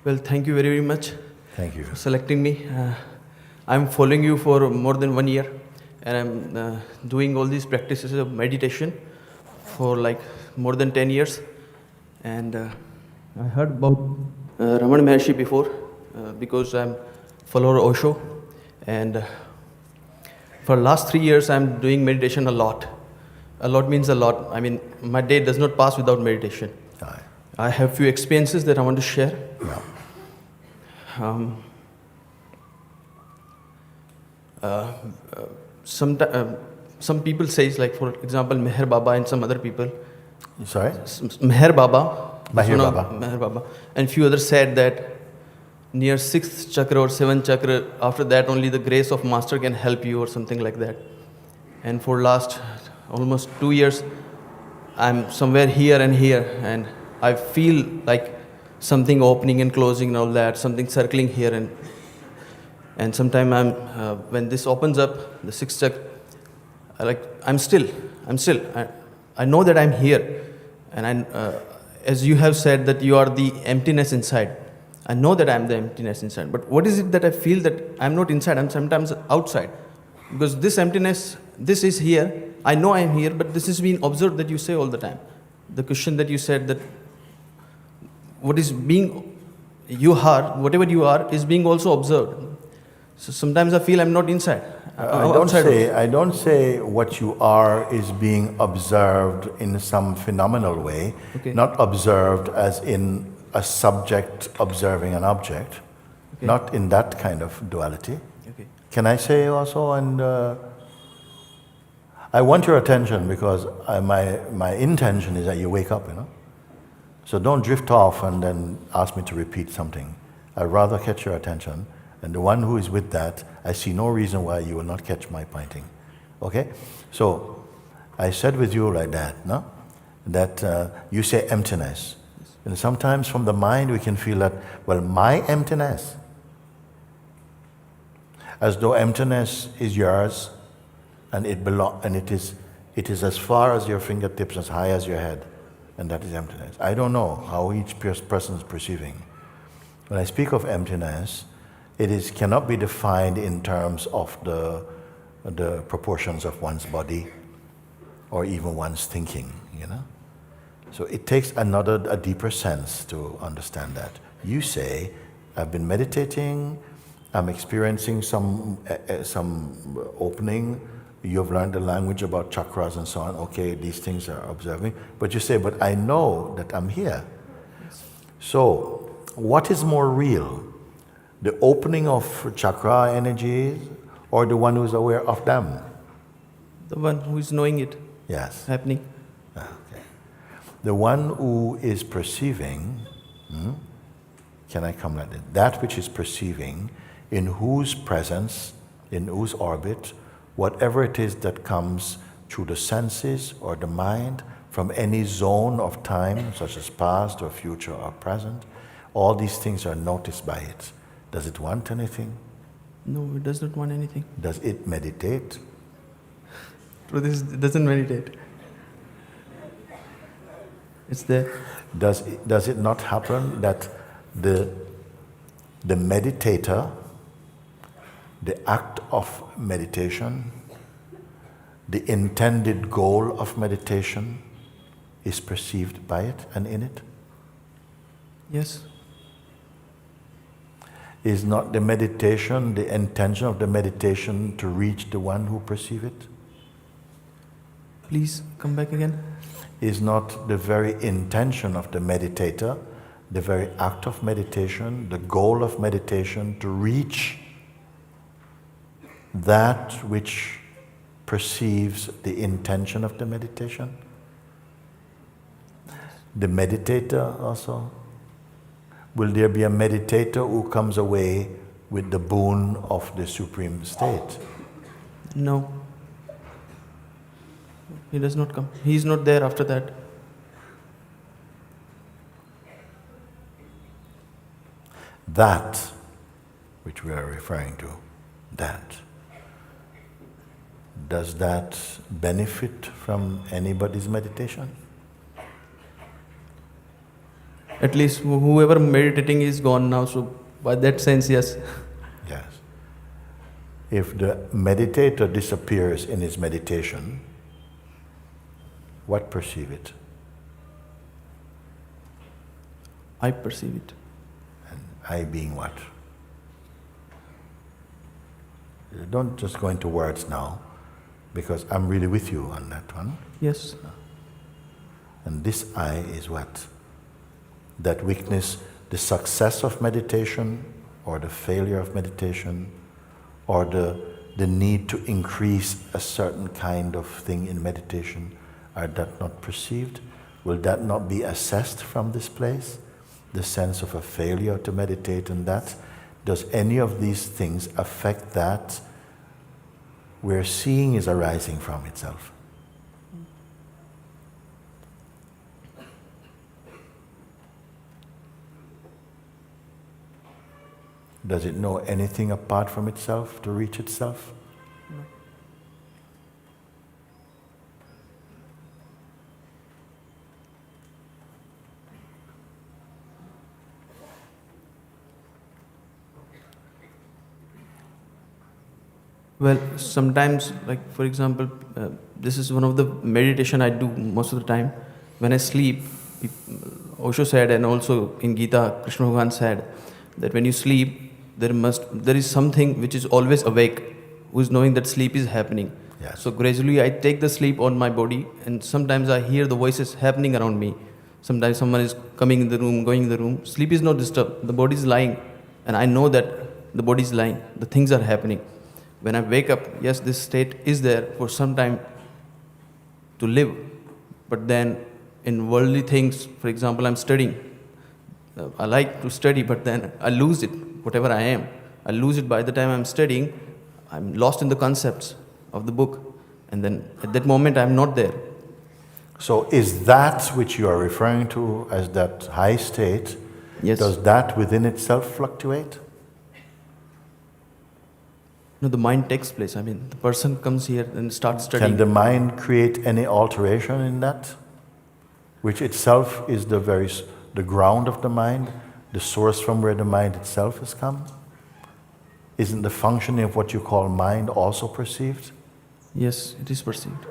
Well, thank you very, very much Thank you. for selecting me. I'm following you for more than 1 year, and I'm doing all these practices of meditation for like more than 10 years. And I heard about Raman Maharshi before because I'm follower of Osho, and for last 3 years I'm doing meditation a lot. A lot means a lot. I mean, my day does not pass without meditation. Aye. I have few experiences that I want to share. Yeah. Some people says, like for example Meher Baba and some other people, Sorry? Meher Baba, Meher one of Baba. Meher Baba, and few others said that near 6th chakra or 7th chakra, after that only the grace of master can help you or something like that. And for last almost 2 years, I'm somewhere here, and I feel like something opening and closing and all that, something circling here, and sometime when this opens up, the 6th chakra, I'm still. I know that I'm here, and as you have said that you are the emptiness inside. I know that I'm the emptiness inside, but what is it that I feel that I'm not inside? I'm sometimes outside, because this emptiness, this is here. I know I'm here, but this is being observed, that you say all the time. The question that you said, that what is being, you are, whatever you are, is being also observed. So sometimes I feel I'm not inside. I don't say what you are is being observed in some phenomenal way, Okay. not observed as in a subject observing an object, Okay. not in that kind of duality. Okay. Can I say also, and I want your attention because my intention is that you wake up, So don't drift off and then ask me to repeat something. I'd rather catch your attention, and the one who is with that, I see no reason why you will not catch my pointing. Okay? So I said with you like that, no? That you say emptiness. And sometimes from the mind we can feel that, well, my emptiness, as though emptiness is yours, and it is as far as your fingertips, as high as your head, and that is emptiness. I don't know how each person is perceiving. When I speak of emptiness, cannot be defined in terms of the proportions of one's body or even one's thinking, So it takes a deeper sense to understand that. You say, I've been meditating, I'm experiencing some opening, you've learned the language about chakras and so on, okay, these things are observing, but you say, but I know that I'm here. So, what is more real? The opening of chakra energies or the one who's aware of them? The one who is knowing it. Yes. Happening. Okay. The one who is perceiving, can I come like that? That which is perceiving, in whose presence, in whose orbit, whatever it is that comes through the senses or the mind, from any zone of time, such as past or future or present, all these things are noticed by it. Does it want anything? No, it does not want anything. Does it meditate? Truth is, it doesn't meditate. It's there. Does it not happen that the meditator, the act of meditation, the intended goal of meditation is perceived by it and in it? Yes. Is not the meditation, the intention of the meditation to reach the one who perceives it? Please come back again. Is not the very intention of the meditator, the very act of meditation, the goal of meditation to reach that which perceives the intention of the meditation? The meditator also? Will there be a meditator who comes away with the boon of the supreme state? No. He does not come. He is not there after that. That which we are referring to, does that benefit from anybody's meditation? At least whoever meditating is gone now, so by that sense, yes. Yes. If the meditator disappears in his meditation, what perceive it? I perceive it. And I being what? Don't just go into words now, because I'm really with you on that one. Yes. And this I is what? That witness the success of meditation, or the failure of meditation, or the need to increase a certain kind of thing in meditation. Are that not perceived? Will that not be assessed from this place? The sense of a failure to meditate and that? Does any of these things affect that where seeing is arising from itself? Does it know anything apart from itself to reach itself? No. Well, sometimes, like for example, this is one of the meditation I do most of the time. When I sleep, Osho said, and also in Gita, Krishna Bhagavan said, that when you sleep, there is something which is always awake, who is knowing that sleep is happening. Yes. So gradually I take the sleep on my body, and sometimes I hear the voices happening around me. Sometimes someone is coming in the room, going in the room. Sleep is not disturbed. The body is lying, and I know that the body is lying. The things are happening. When I wake up, yes, this state is there for some time to live. But then in worldly things, for example, I'm studying. I like to study, but then I lose it, whatever I am. I lose it by the time I'm studying. I'm lost in the concepts of the book. And then at that moment, I'm not there. So is that which you are referring to as that high state, Yes. does that within itself fluctuate? No, the mind takes place. I mean, the person comes here and starts studying. Can the mind create any alteration in that? Which itself is the ground of the mind, the source from where the mind itself has come? Isn't the functioning of what you call mind also perceived? Yes, it is perceived.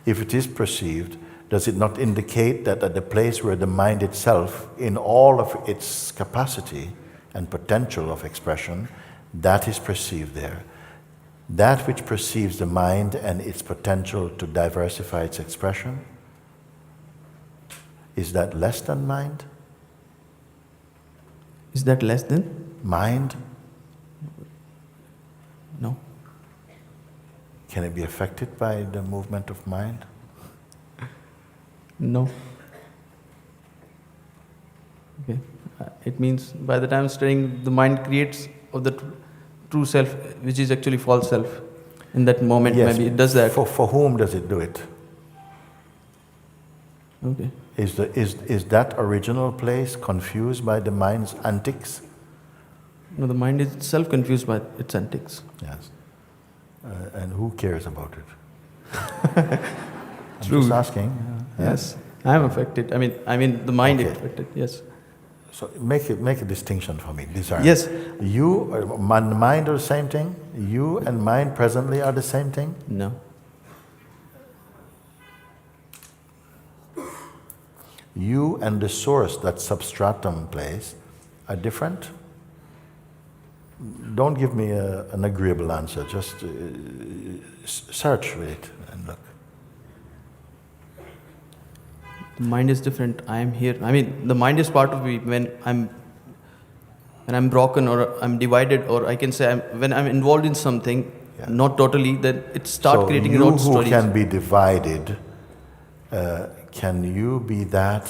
If it is perceived, does it not indicate that at the place where the mind itself, in all of its capacity and potential of expression, that is perceived there? That which perceives the mind and its potential to diversify its expression, is that less than mind? Is that less than? Mind? No. Can it be affected by the movement of mind? No. Okay. It means by the time studying, the mind creates of the true self, which is actually false self. In that moment, Yes. maybe it does that. For whom does it do it? Okay. Is that original place confused by the mind's antics? No, the mind is itself confused by its antics. Yes. And who cares about it? I'm True. just asking. Yes. I am affected. I mean, the mind is Okay. affected. Yes. So make a distinction for me. Discern. Yes. You and mind are the same thing. You and mind presently are the same thing. No. You and the source, that substratum place, are different. Don't give me an agreeable answer. Just search with it and look. The mind is different. I am here. I mean, the mind is part of me when I'm broken or I'm divided, or I can say when I'm involved in something, Yeah. not totally, then it starts creating you a lot who of stories. can be divided, can you be that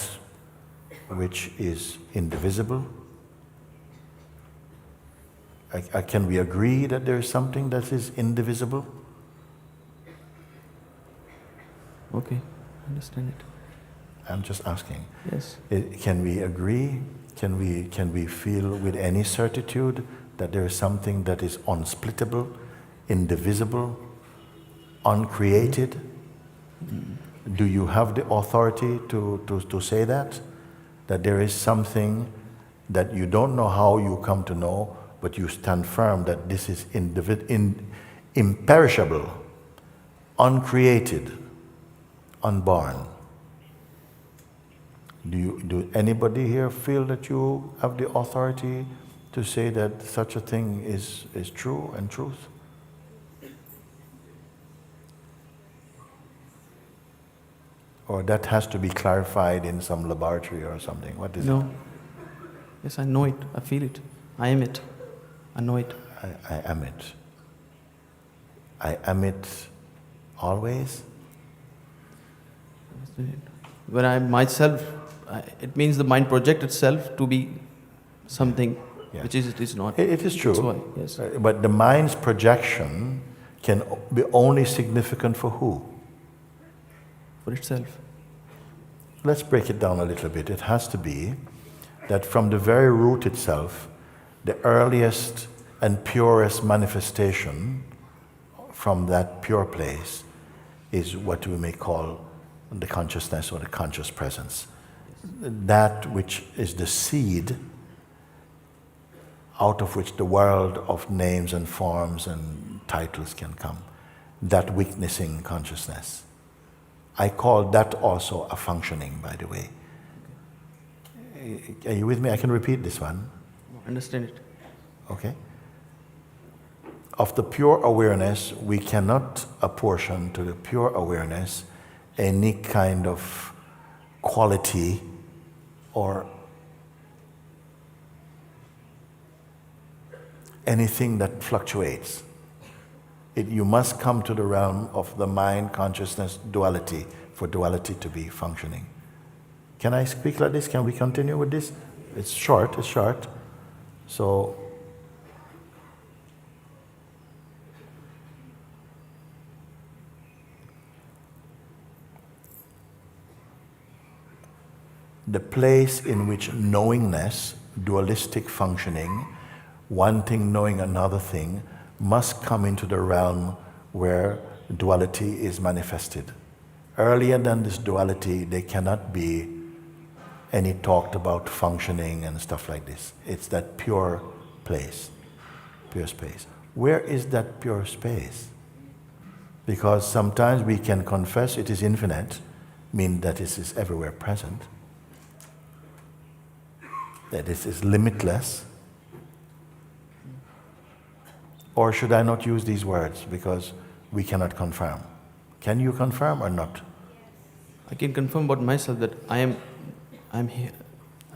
which is indivisible? Can we agree that there is something that is indivisible? Okay, I understand it. I'm just asking. Yes. Can we agree? Can we feel with any certitude that there is something that is unsplittable, indivisible, uncreated? Do you have the authority to say that that there is something that you don't know how you come to know, but you stand firm that this is imperishable, uncreated, unborn. Do anybody here feel that you have the authority to say that such a thing is true and truth? Or that has to be clarified in some laboratory or something? What is it? No. Yes, I know it. I feel it. I am it. I know it. I am it. I am it always? When I myself, it means the mind projects itself to be something Yeah. which it is not. It is true. That's why, yes. But the mind's projection can be only significant for who? For itself. Let's break it down a little bit. It has to be that from the very root itself, the earliest and purest manifestation from that pure place is what we may call the consciousness or the conscious presence. That which is the seed out of which the world of names and forms and titles can come. That witnessing consciousness. I call that also a functioning, by the way. Are you with me? I can repeat this one. Understand it. Okay? Of the pure awareness, we cannot apportion to the pure awareness any kind of quality or anything that fluctuates. You must come to the realm of the mind, consciousness, duality, for duality to be functioning. Can I speak like this? Can we continue with this? It's short. So, the place in which knowingness, dualistic functioning, one thing knowing another thing, must come into the realm where duality is manifested. Earlier than this duality, there cannot be any talked about functioning and stuff like this. It's that pure place, pure space. Where is that pure space? Because sometimes we can confess it is infinite, mean that it is everywhere present, that it is limitless. Or should I not use these words because we cannot confirm? Can you confirm or not? I can confirm about myself that I am here.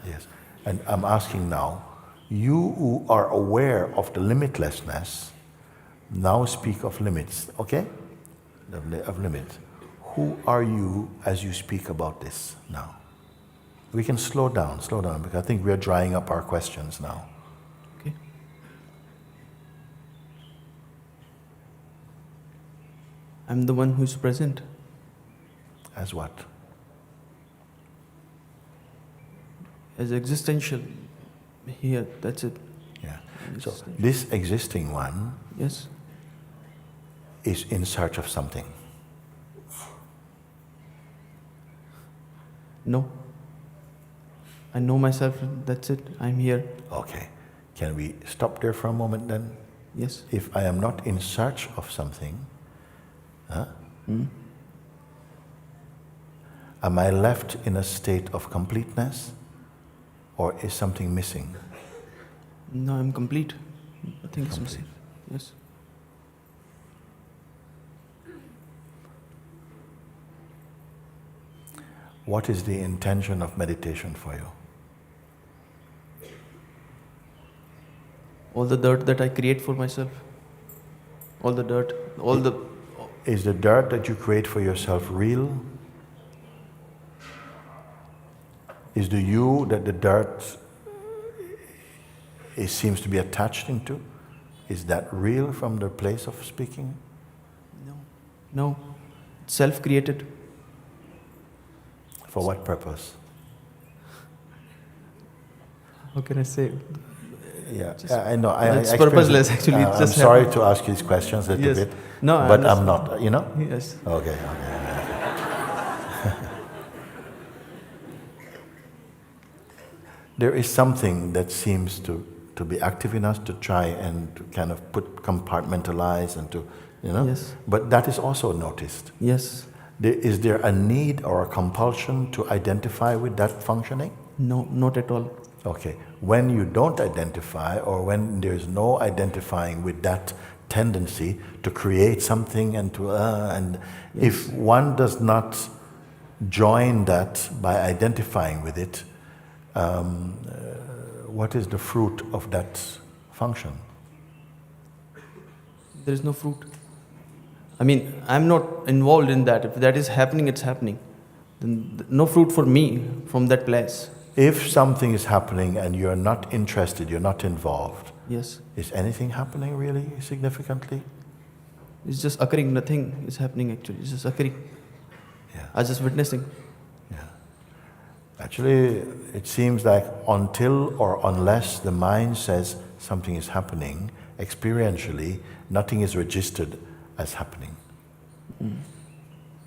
Yes. And I'm asking now, you who are aware of the limitlessness, now speak of limits, okay? Of limits. Who are you as you speak about this now? We can slow down, because I think we're drying up our questions now. Okay. I'm the one who is present. As what? As existential. Here, that's it. Yeah. So this existing one Yes. is in search of something. No. I know myself, that's it. I'm here. Okay. Can we stop there for a moment then? Yes. If I am not in search of something, am I left in a state of completeness, or is something missing? No, I'm complete. Nothing is missing. Yes. What is the intention of meditation for you? All the dirt that I create for myself. All the dirt. All the... Is the dirt that you create for yourself real? Is the you that the dirt seems to be attached into? Is that real from the place of speaking? No. No. It's self-created. For what purpose? How can I say? Yeah, Just- I know. it's I purposeless, actually. It I'm just sorry happened. to ask you these questions a little Yes. bit, No, I but I'm understand. not. You know? Yes. Okay. there is something that seems to be active in us to try and to kind of compartmentalize and to, Yes. But that is also noticed. Yes. Is there a need or a compulsion to identify with that functioning? No, not at all. Okay. When you don't identify, or when there's no identifying with that tendency to create something and to if one does not join that by identifying with it, what is the fruit of that function? There is no fruit. I mean, I'm not involved in that. If that is happening, it's happening. Then no fruit for me from that place. If something is happening and you're not interested, you're not involved, Yes. is anything happening really significantly? It's just occurring. Nothing is happening actually. It's just occurring. Yeah. I'm just witnessing. Yeah. Actually, it seems like until or unless the mind says something is happening, experientially, nothing is registered as happening.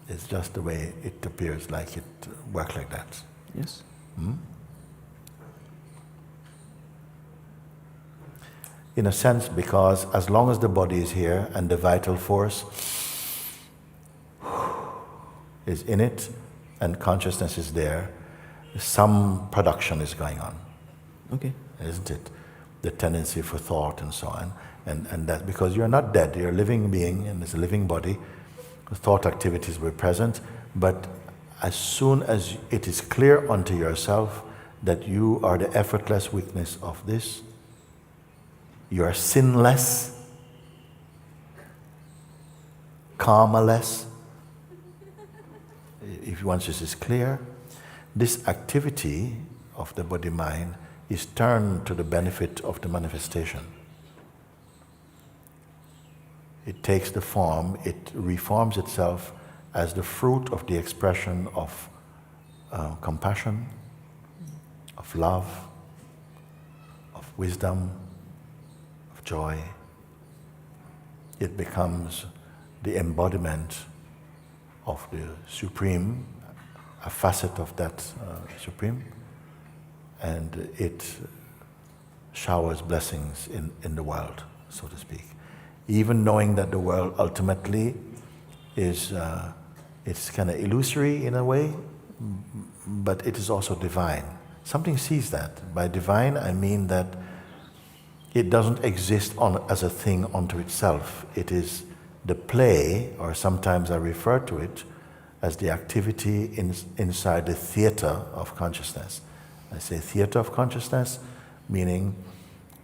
It's just the way it appears, like it works like that. Yes. In a sense, because as long as the body is here and the vital force is in it and consciousness is there, some production is going on, Okay. isn't it? The tendency for thought and so on. And that because you're not dead, you're a living being and it's a living body, thought activities were present, but as soon as it is clear unto yourself that you are the effortless witness of this, you are sinless, karma-less, if once this is clear, this activity of the body-mind is turned to the benefit of the manifestation. It takes the form, it reforms itself as the fruit of the expression of compassion, of love, of wisdom, of joy. It becomes the embodiment of the Supreme, a facet of that Supreme, and it showers blessings in the world, so to speak. Even knowing that the world ultimately is it's kind of illusory in a way, but it is also divine. Something sees that. By divine, I mean that it doesn't exist as a thing unto itself. It is the play, or sometimes I refer to it as the activity inside the theater of consciousness. I say theater of consciousness, meaning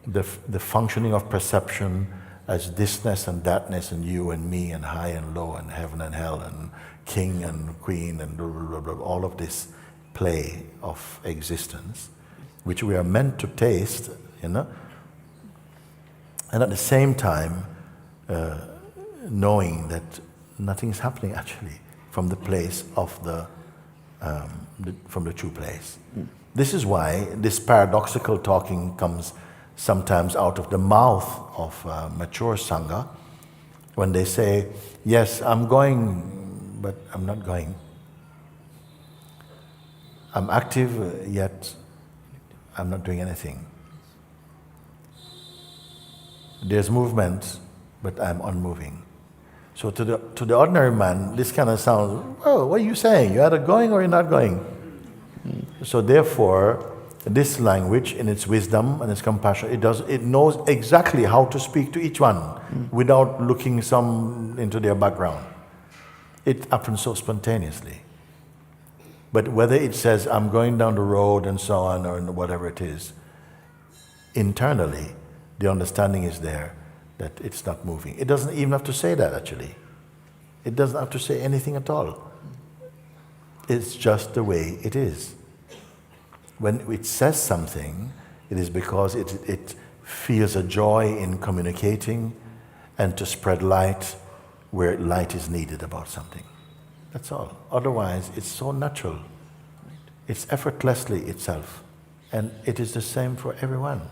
the functioning of perception as thisness and thatness and you and me and high and low and heaven and hell and king and queen and blah, blah, blah, blah, all of this play of existence, which we are meant to taste, and at the same time knowing that nothing is happening actually from the place of from the true place. This is why this paradoxical talking comes sometimes out of the mouth of mature Sangha, when they say, yes, I'm going, but I'm not going. I'm active, yet I'm not doing anything. There's movement, but I'm unmoving. So to the ordinary man, this kind of sounds, oh, what are you saying? You're either going or you're not going. So therefore, this language, in its wisdom and its compassion, it knows exactly how to speak to each one without looking into their background. It happens so spontaneously. But whether it says, I'm going down the road and so on, or whatever it is, internally, the understanding is there that it's not moving. It doesn't even have to say that, actually. It doesn't have to say anything at all. It's just the way it is. When it says something, it is because it feels a joy in communicating and to spread light where light is needed about something. That's all. Otherwise, it's so natural. It's effortlessly itself. And it is the same for everyone.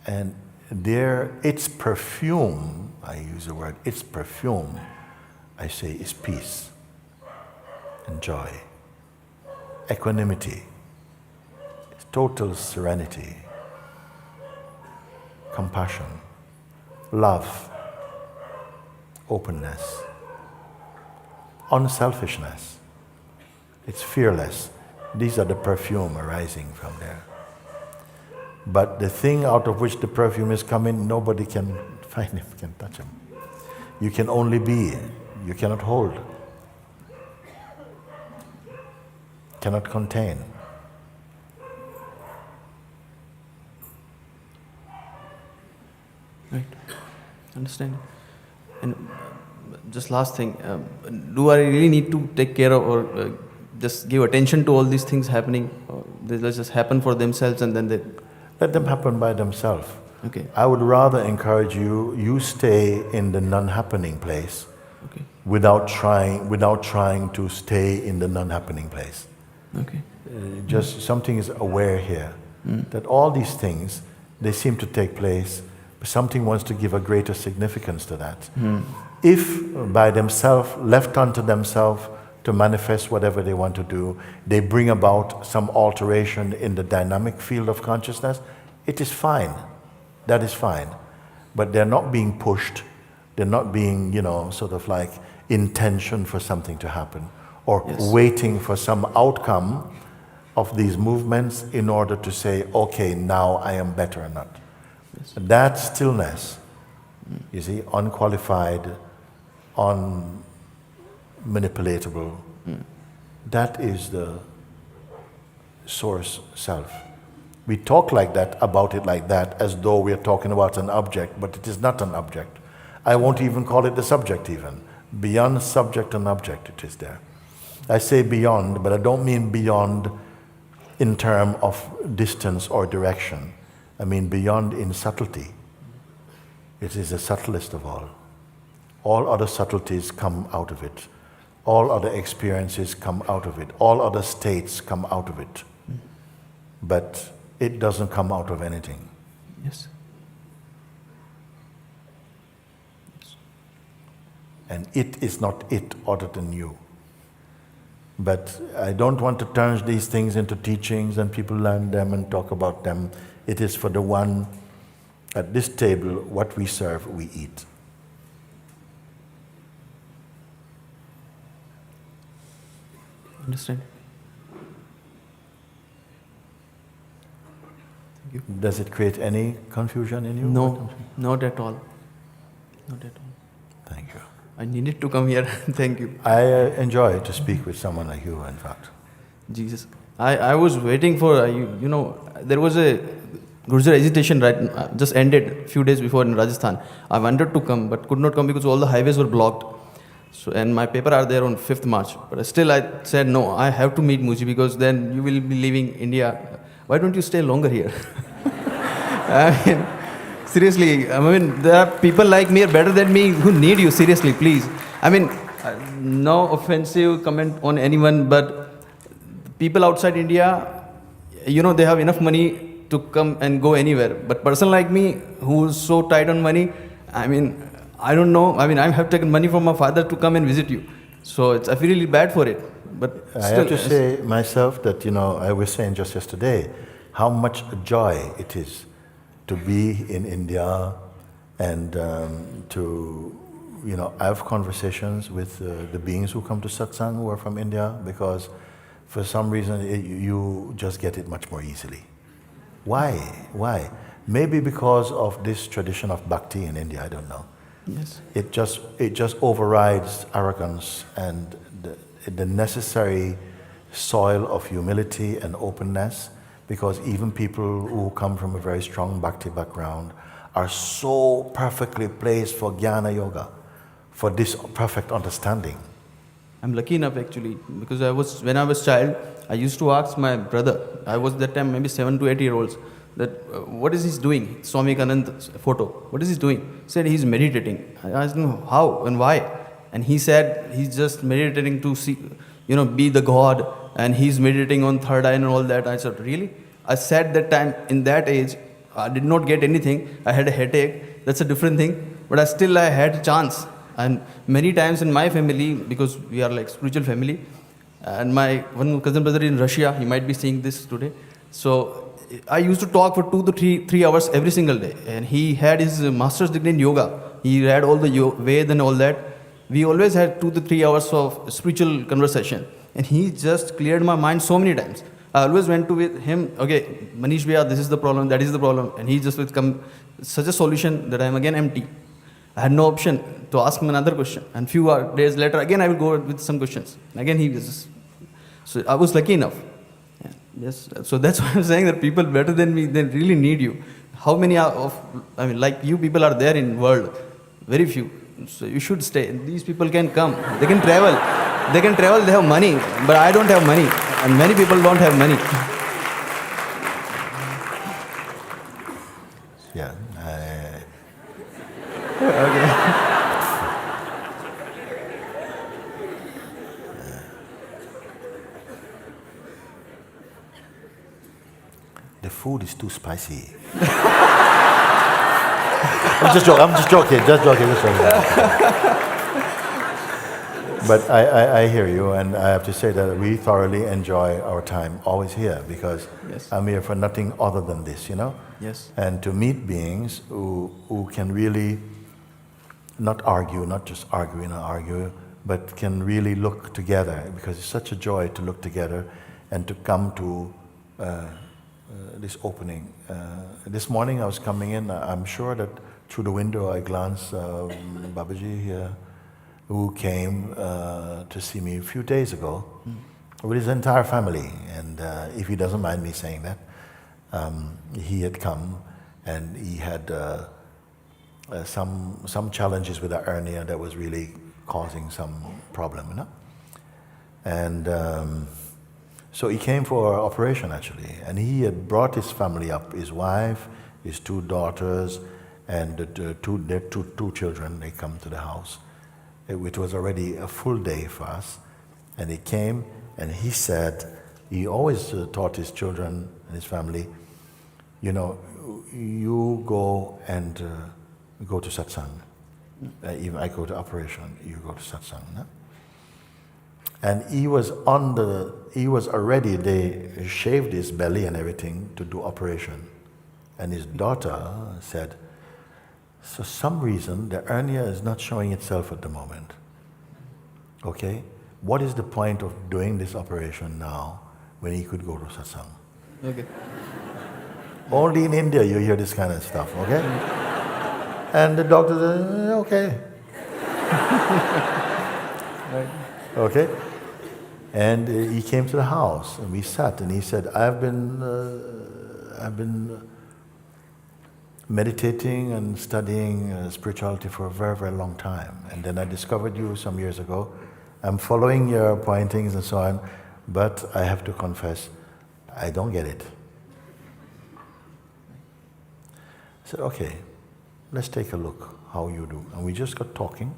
And its perfume, I use the word, its perfume, I say, is peace and joy equanimity, total serenity, compassion, love, openness, unselfishness. It's fearless. These are the perfume arising from there. But the thing out of which the perfume is coming, nobody can find him, can touch him. You can only be, you cannot hold, cannot contain. Right. Understand. And just last thing, do I really need to take care of or just give attention to all these things happening? Or they just happen for themselves and then they... Let them happen by themselves. Okay. I would rather encourage you stay in the non-happening place, Okay. without trying to stay in the non-happening place. Okay. Just something is aware here, that all these things, they seem to take place, but something wants to give a greater significance to that. If by themselves, left unto themselves to manifest whatever they want to do, they bring about some alteration in the dynamic field of consciousness, it is fine. That is fine. But they're not being pushed. They're not being, sort of like intention for something to happen, or waiting for some outcome of these movements in order to say, okay, now I am better or not. Yes. That stillness, you see, unqualified, unmanipulatable, that is the source self. We talk like that, about it like that, as though we are talking about an object, but it is not an object. I won't even call it the subject even. Beyond subject and object, it is there. I say beyond, but I don't mean beyond in terms of distance or direction. I mean beyond in subtlety. It is the subtlest of all. All other subtleties come out of it. All other experiences come out of it. All other states come out of it. But it doesn't come out of anything. Yes. And it is not it other than you. But I don't want to turn these things into teachings and people learn them and talk about them. It is for the one at this table, what we serve, we eat. Understand. Thank you. Does it create any confusion in you? No, not at all. Not at all. Thank you. I needed to come here. Thank you. I enjoy to speak with someone like you, in fact. Jesus. I was waiting for, there was a Gurjar agitation just ended a few days before in Rajasthan. I wanted to come but could not come because all the highways were blocked. So, and my paper are there on 5th March. But still I said, no, I have to meet Muji because then you will be leaving India. Why don't you stay longer here? I mean, seriously, there are people like me are better than me who need you, seriously, please. No offensive comment on anyone, but people outside India, they have enough money to come and go anywhere. But person like me who's so tight on money, I don't know. I have taken money from my father to come and visit you. So I feel really bad for it. But I have to say myself that, I was saying just yesterday, how much joy it is to be in India and to, have conversations with the beings who come to Satsang who are from India, because for some reason you just get it much more easily. Why? Maybe because of this tradition of bhakti in India, I don't know. Yes. It just overrides arrogance and the necessary soil of humility and openness, because even people who come from a very strong bhakti background are so perfectly placed for jnana yoga, for this perfect understanding. I'm lucky enough actually, because when I was child, I used to ask my brother, I was that time maybe 7 to 8 year olds, that what is he doing? Swami Kananda's photo. What is he doing? He said he's meditating. I asked him how and why. And he said he's just meditating to see, be the God, and he's meditating on third eye and all that. I said, really? I said that time, in that age, I did not get anything. I had a headache. That's a different thing. But I had a chance. And many times in my family, because we are like spiritual family, And my one cousin brother in Russia, he might be seeing this today. So I used to talk for 2 to 3 hours every single day. And he had his master's degree in yoga. He read all the Ved and all that. We always had 2 to 3 hours of spiritual conversation. And he just cleared my mind so many times. I always went to with him, okay, Manish Bhaiya, this is the problem, that is the problem. And he just would come such a solution that I am again empty. I had no option to ask him another question. And few days later, again I will go with some questions. Again he was just, so I was lucky enough. Yeah, yes. So that's why I'm saying that people better than me, they really need you. How many like you people are there in world? Very few. So you should stay. These people can come. They can travel. They can travel, they have money. But I don't have money. And many people don't have money. Yeah. Okay. The food is too spicy. I'm just joking. But I hear you, and I have to say that we thoroughly enjoy our time always here, because Yes. I'm here for nothing other than this, Yes. and to meet beings who can really not argue, not just argue, but can really look together, because it's such a joy to look together and to come to this opening. This morning I was coming in, I'm sure that through the window I glanced Babaji here, who came to see me a few days ago with his entire family. And if he doesn't mind me saying that, he had come and he had some challenges with the hernia that was really causing some problem, And so he came for operation actually, and he had brought his family up, his wife, his 2 daughters, and their two children. They come to the house. It was already a full day for us, and he came and he said, he always taught his children and his family, you go and go to Satsang. Even I go to operation, you go to Satsang. No? And he was already, they shaved his belly and everything to do operation. And his daughter said, for some reason, the hernia is not showing itself at the moment. Okay? What is the point of doing this operation now when he could go to Satsang? Okay. Only in India you hear this kind of stuff, okay? And the doctor said, okay. Right. Okay? And he came to the house and we sat and he said, I've been meditating and studying spirituality for a very, very long time. And then I discovered you some years ago. I'm following your pointings and so on, but I have to confess, I don't get it. I said, okay, let's take a look how you do. And we just got talking,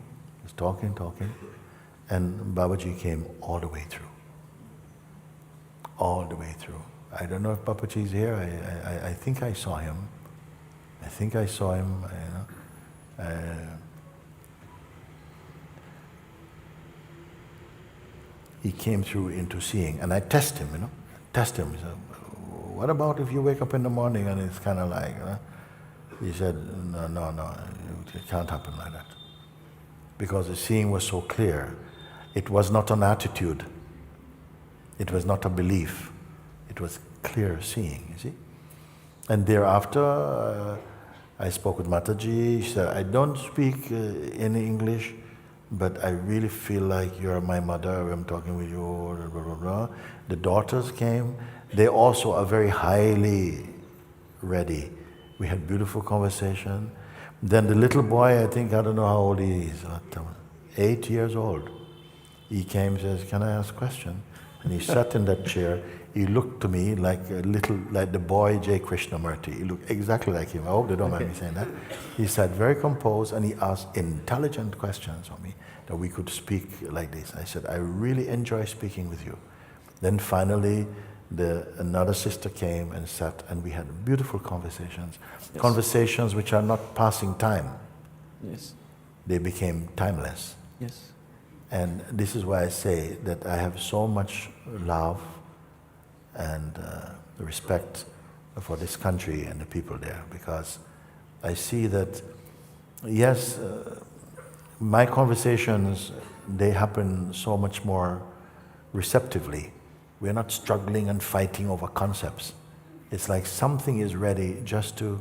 talking. And Babaji came all the way through. All the way through. I don't know if Babaji is here. I think I saw him. He came through into seeing, and I test him, Test him. He said, what about if you wake up in the morning and it's kind of like, He said, no, it can't happen like that. Because the seeing was so clear. It was not an attitude. It was not a belief. It was clear seeing, you see. And thereafter, I spoke with Mataji. She said, I don't speak any English, but I really feel like you're my mother. I'm talking with you, blah, blah, blah. The daughters came. They also are very highly ready. We had beautiful conversation. Then the little boy, I don't know how old he is, 8 years old. He came and says, can I ask a question? And he sat in that chair. He looked to me like the boy J. Krishnamurti. He looked exactly like him. I hope they don't mind me saying that. He sat very composed and he asked intelligent questions of me that we could speak like this. I said, I really enjoy speaking with you. Then finally, another sister came and sat and we had beautiful conversations. Yes. Conversations which are not passing time. Yes. They became timeless. Yes. And this is why I say that I have so much love and respect for this country and the people there, because I see that, yes, my conversations, they happen so much more receptively. We're not struggling and fighting over concepts. It's like something is ready just to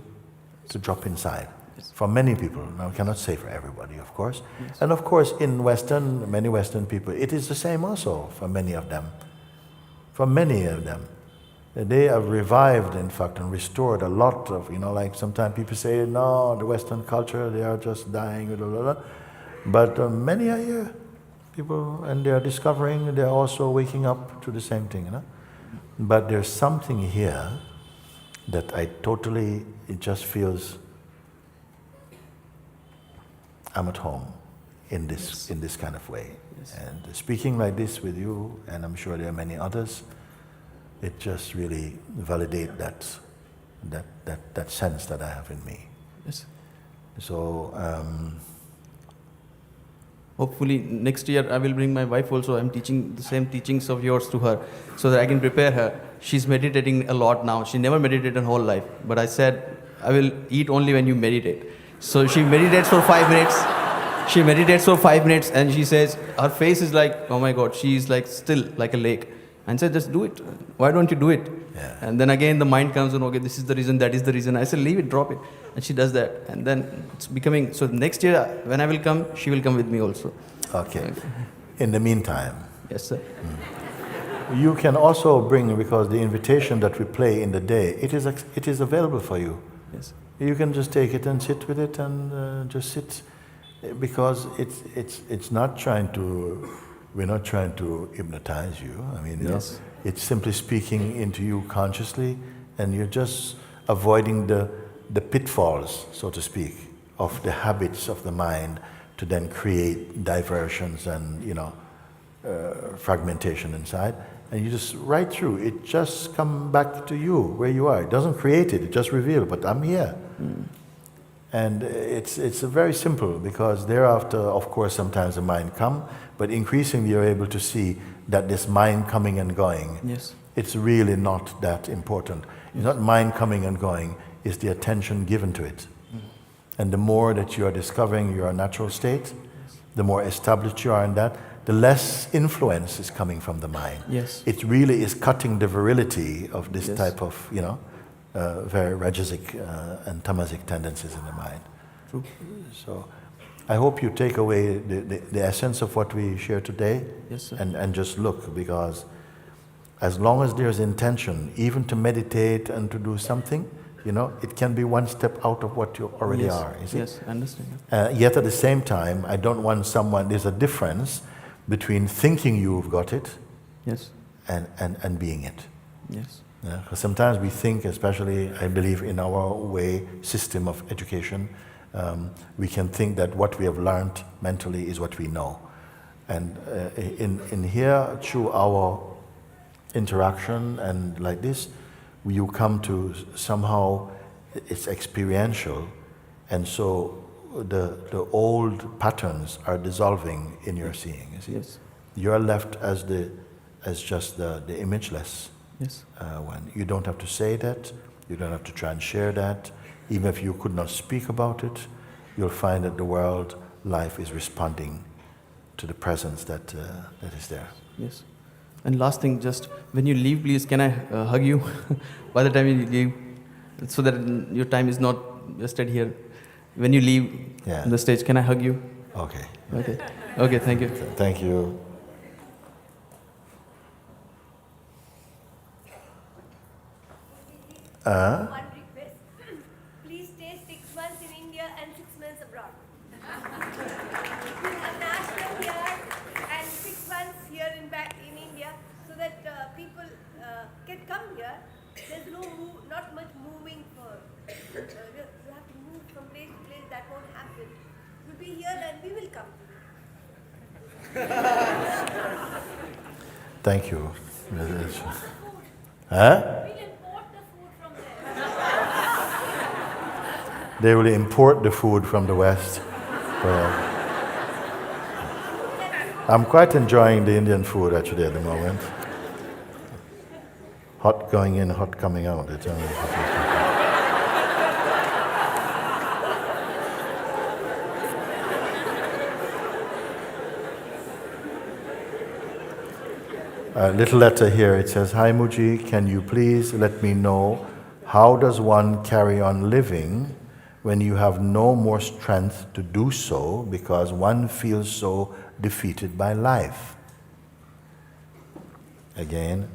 drop inside. For many people, now I cannot say for everybody, of course. Yes. And of course, in many Western people, it is the same also for many of them. For many of them. They have revived, in fact, and restored a lot of, like sometimes people say, no, the Western culture, they are just dying, blah, blah, blah. But many are here, people, and they are discovering, they are also waking up to the same thing, But there's something here that it just feels I'm at home in this kind of way. Yes. And speaking like this with you, and I'm sure there are many others, it just really validates that sense that I have in me. Yes. So hopefully next year I will bring my wife also. I'm teaching the same teachings of yours to her so that I can prepare her. She's meditating a lot now. She never meditated her whole life. But I said, I will eat only when you meditate. So she meditates for 5 minutes. She meditates for 5 minutes and she says, her face is like, oh my God, she's like still like a lake. And said, just do it. Why don't you do it? Yeah. And then again the mind comes and, okay, this is the reason, that is the reason. I said, leave it, drop it. And she does that. And then it's becoming, so next year when I will come, she will come with me also. Okay. In the meantime. Yes, sir. You can also bring, because the invitation that we play in the day, it is available for you. Yes. You can just take it and sit with it and just sit, because it's not trying to, we're not trying to hypnotize you. I mean, yes. It's simply speaking into you consciously, and you're just avoiding the pitfalls, so to speak, of the habits of the mind to then create diversions and fragmentation inside. And you just right through it, just come back to you where you are. It doesn't create it; it just reveals. But I'm here, and it's very simple, because thereafter, of course, sometimes the mind come, but increasingly you're able to see that this mind coming and going. Yes. It's really not that important. It's not mind coming and going; it's the attention given to it. And the more that you are discovering your natural state, the more established you are in that, the less influence is coming from the mind. Yes. It really is cutting the virility of this Yes. type of, very rajasic and tamasic tendencies in the mind. True. So I hope you take away the essence of what we share today. Yes, sir. And just look, because as long as there's intention, even to meditate and to do something, it can be one step out of what you already Yes. are. You see? Yes, I understand. Yet at the same time, I don't want there's a difference between thinking you've got it, Yes. and being it. Yes. Because sometimes we think, especially I believe in our system of education, we can think that what we have learned mentally is what we know. And in here, through our interaction and like this, you come to somehow, it's experiential, and so the old patterns are dissolving in your seeing. You see? Yes. You are left as just the imageless Yes. one. You don't have to say that. You don't have to try and share that. Even if you could not speak about it, you'll find that the world, life is responding to the presence that is there. Yes. And last thing, just when you leave, please, can I hug you by the time you leave, so that your time is not wasted here. When you leave on the stage, can I hug you? Okay. Okay. Okay, thank you. Thank you. One request. Please stay 6 months in India and 6 months abroad. A national here and 6 months here in India, so that people can come here. There's not much moving for. You have to move from place to place. That won't happen. We'll be here and we will come. Thank you. Huh? We'll import the food from there. They will import the food from the West. That's I'm quite enjoying the Indian food actually at the moment. Hot going in, hot coming out. It's a little letter here. It says, "Hi Muji, can you please let me know how does one carry on living when you have no more strength to do so because one feels so defeated by life?" Again,